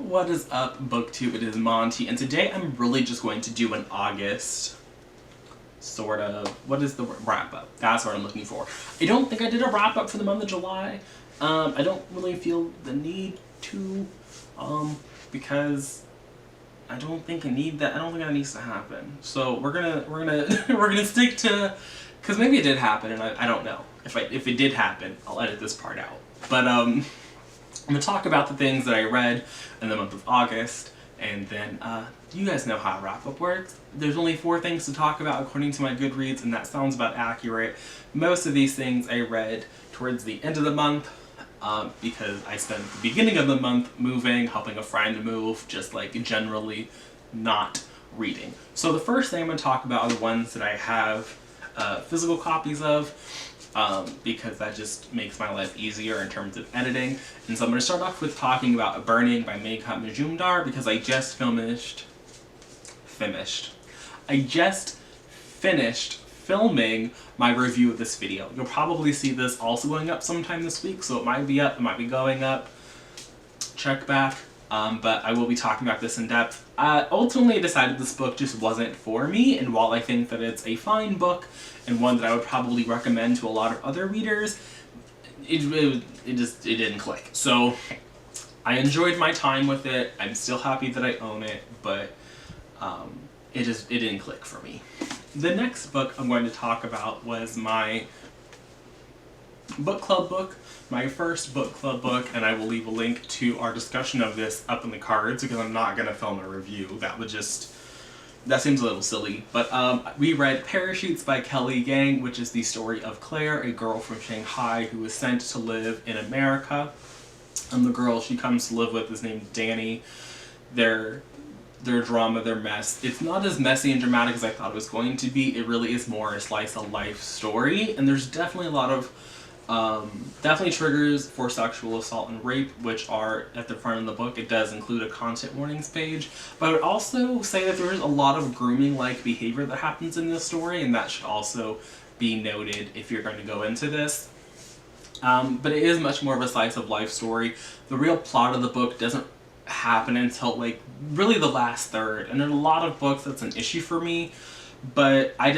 What is up, BookTube? It is Monty, and today I'm really just going to do an August sort of, what is the wrap-up? That's what I'm looking for. I don't think I did a wrap-up for the month of July. I don't really feel the need to, because I don't think that needs to happen. So we're gonna stick to, because maybe it did happen, and I don't know. If it did happen, I'll edit this part out. But I'm gonna talk about the things that I read in the month of August, and then you guys know how a wrap-up works. There's only 4 things to talk about according to my Goodreads, and that sounds about accurate. Most of these things I read towards the end of the month, because I spent the beginning of the month moving, helping a friend move, just like generally not reading. So the first thing I'm going to talk about are the ones that I have physical copies of, because that just makes my life easier in terms of editing. And so I'm going to start off with talking about Burning by Meghat Majumdar, because I just finished filming my review of this video. You'll probably see this also going up sometime this week, so it might be up, it might be going up. Check back. But I will be talking about this in depth. Ultimately, I decided this book just wasn't for me, and while I think that it's a fine book and one that I would probably recommend to a lot of other readers, it didn't click. So I enjoyed my time with it. I'm still happy that I own it, but it didn't click for me. The next book I'm going to talk about was my book club book, my first book club book, and I will leave a link to our discussion of this up in the cards because I'm not going to film a review. That seems a little silly. But we read Parachutes by Kelly Yang, which is the story of Claire, a girl from Shanghai who is sent to live in America. And the girl she comes to live with is named Danny. Their drama, their mess. It's not as messy and dramatic as I thought it was going to be. It really is more a slice of life story, and there's definitely a lot of definitely triggers for sexual assault and rape, which are at the front of the book. It does include a content warnings page, but I would also say that there's a lot of grooming-like behavior that happens in this story, and that should also be noted if you're going to go into this. But it is much more of a slice of life story. The real plot of the book doesn't happen until like really the last third, and in a lot of books that's an issue for me, but I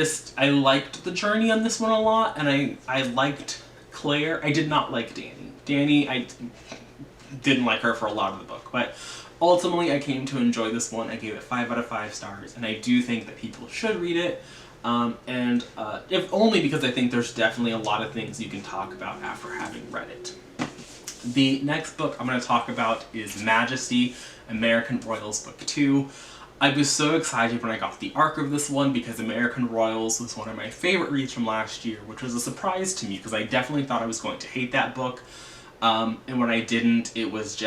liked the journey on this one a lot, and I liked Claire. I did not like Danny, I didn't like her for a lot of the book, but ultimately I came to enjoy this one. I gave it 5 out of 5 stars, and I do think that people should read it, if only because I think there's definitely a lot of things you can talk about after having read it. The next book I'm going to talk about is Majesty, American Royals Book 2. I was so excited when I got the arc of this one because American Royals was one of my favorite reads from last year, which was a surprise to me because I definitely thought I was going to hate that book. And when I didn't, it was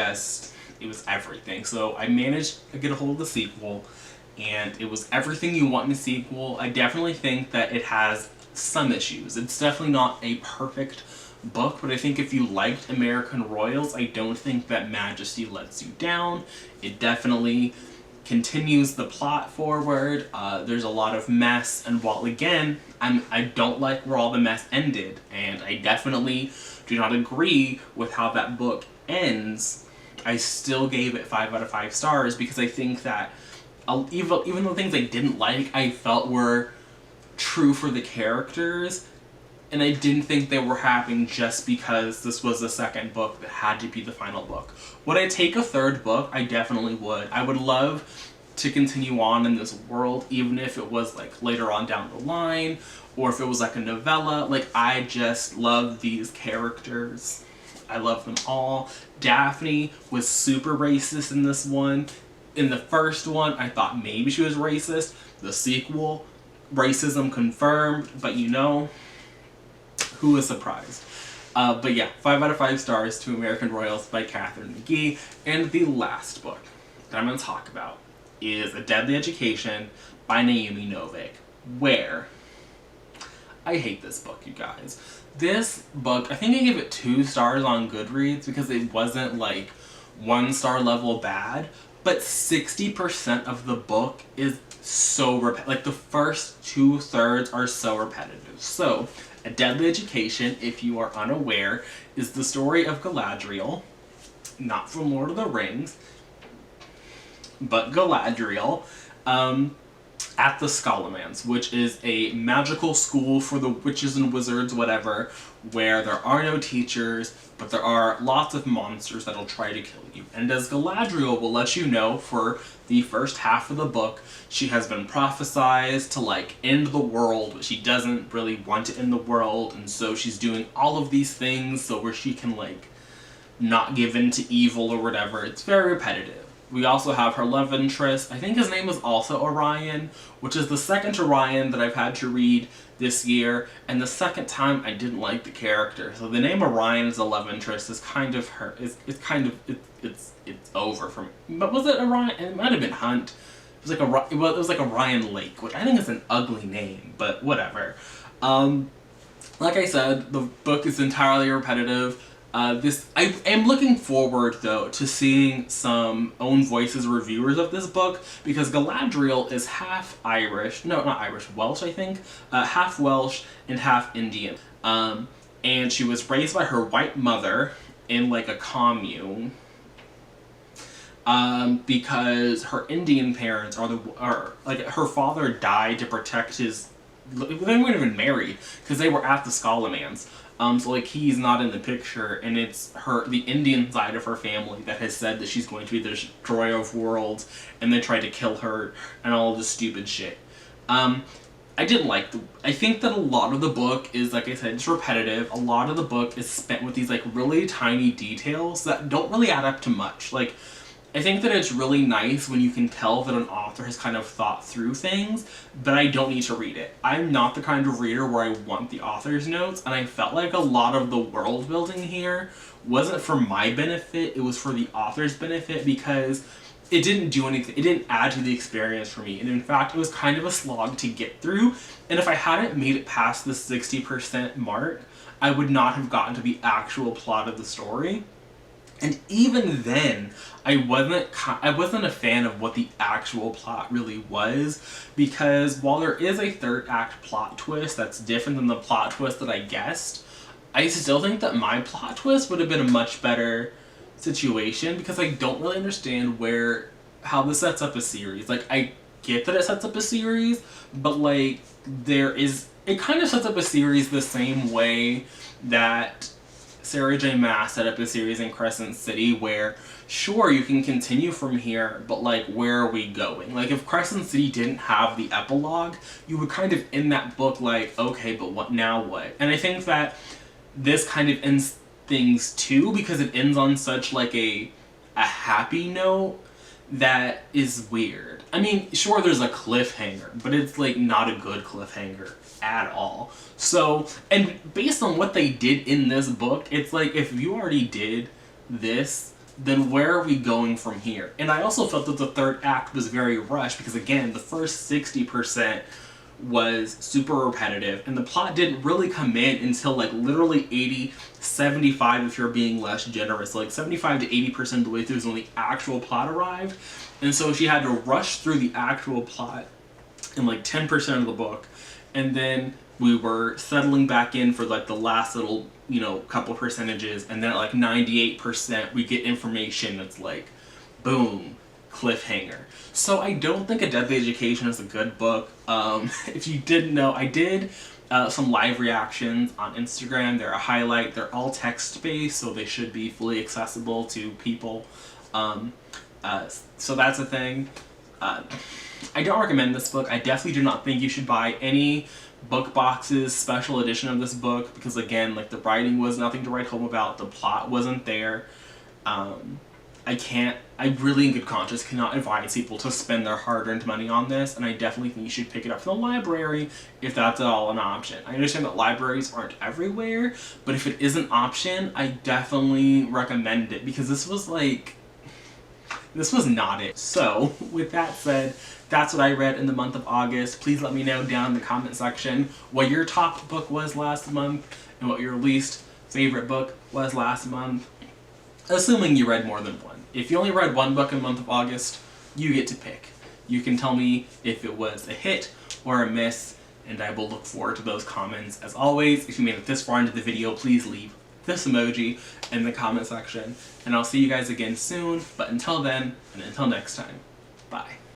everything. So I managed to get a hold of the sequel, and it was everything you want in a sequel. I definitely think that it has some issues. It's definitely not a perfect book, but I think if you liked American Royals, I don't think that Majesty lets you down. It definitely continues the plot forward. There's a lot of mess, and while again, I don't like where all the mess ended, and I definitely do not agree with how that book ends, I still gave it 5 out of 5 stars because I think that even the things I didn't like, I felt were true for the characters. And I didn't think they were happening just because this was the second book that had to be the final book. Would I take a third book? I definitely would. I would love to continue on in this world, even if it was like later on down the line, or if it was like a novella. Like, I just love these characters. I love them all. Daphne was super racist in this one. In the first one, I thought maybe she was racist. The sequel, racism confirmed, but you know, who was surprised? But yeah, 5 out of 5 stars to American Royals by Catherine McGee. And the last book that I'm going to talk about is A Deadly Education by Naomi Novik, where I hate this book, you guys. This book, I think I gave it 2 stars on Goodreads because it wasn't like 1-star level bad, but 60% of the book is so like the first 2/3 are so repetitive. So A Deadly Education, if you are unaware, is the story of Galadriel, not from Lord of the Rings, but Galadriel, at the Scholomance, which is a magical school for the witches and wizards, whatever, where there are no teachers, but there are lots of monsters that'll try to kill you. And as Galadriel will let you know for the first half of the book, she has been prophesized to, like, end the world, but she doesn't really want to end the world, and so she's doing all of these things so where she can, like, not give in to evil or whatever. It's very repetitive. We also have her love interest. I think his name is also Orion, which is the second Orion that I've had to read this year, and the second time I didn't like the character. So the name Orion as a love interest is kind of her. It's over for me. But was it Orion? It might have been Hunt. It was like Orion Lake, which I think is an ugly name, but whatever. Like I said, the book is entirely repetitive. I am looking forward, though, to seeing some own voices reviewers of this book, because Galadriel is half Irish, no, not Irish, Welsh, I think, half Welsh and half Indian. And she was raised by her white mother in, like, a commune, because her Indian parents her father died to protect his, they weren't even married, because they were at the Scholomance. So, like, he's not in the picture, and it's the Indian side of her family that has said that she's going to be the destroyer of worlds, and they tried to kill her, and all this stupid shit. I think that a lot of the book is, like I said, it's repetitive. A lot of the book is spent with these, like, really tiny details that don't really add up to much. Like, I think that it's really nice when you can tell that an author has kind of thought through things, but I don't need to read it. I'm not the kind of reader where I want the author's notes, and I felt like a lot of the world building here wasn't for my benefit, it was for the author's benefit, because it didn't do anything, it didn't add to the experience for me, and in fact it was kind of a slog to get through, and if I hadn't made it past the 60% mark, I would not have gotten to the actual plot of the story. And even then, I wasn't a fan of what the actual plot really was, because while there is a third act plot twist that's different than the plot twist that I guessed, I still think that my plot twist would have been a much better situation, because I don't really understand how this sets up a series. Like, I get that it sets up a series, but, like, it kind of sets up a series the same way that Sarah J. Maas set up a series in Crescent City where, sure, you can continue from here, but, like, where are we going? Like, if Crescent City didn't have the epilogue, you would kind of end that book like, okay, but what now what? And I think that this kind of ends things too, because it ends on such, like, a happy note that is weird. I mean, sure, there's a cliffhanger, but it's, like, not a good cliffhanger at all. So, and based on what they did in this book, it's like, if you already did this, then where are we going from here? And I also felt that the third act was very rushed, because again, the first 60% was super repetitive, and the plot didn't really come in until, like, literally 75 if you're being less generous. Like, 75 to 80% of the way through is when the actual plot arrived, and so she had to rush through the actual plot in, like, 10% of the book, and then we were settling back in for, like, the last little, couple percentages, and then at, like, 98% we get information that's like, boom, cliffhanger. So I don't think A Deadly Education is a good book. If you didn't know, I did some live reactions on Instagram. They're a highlight. They're all text-based, so they should be fully accessible to people. So that's a thing. I don't recommend this book. I definitely do not think you should buy any book boxes special edition of this book, because again, like, the writing was nothing to write home about, the plot wasn't there. I really in good conscience cannot advise people to spend their hard-earned money on this, and I definitely think you should pick it up from the library if that's at all an option. I understand that libraries aren't everywhere, but if it is an option, I definitely recommend it, because this was not it. So, with that said, that's what I read in the month of August. Please let me know down in the comment section what your top book was last month and what your least favorite book was last month, assuming you read more than one. If you only read one book in the month of August, you get to pick. You can tell me if it was a hit or a miss, and I will look forward to those comments. As always, if you made it this far into the video, please leave this emoji in the comment section, and I'll see you guys again soon. But until then, and until next time, Bye.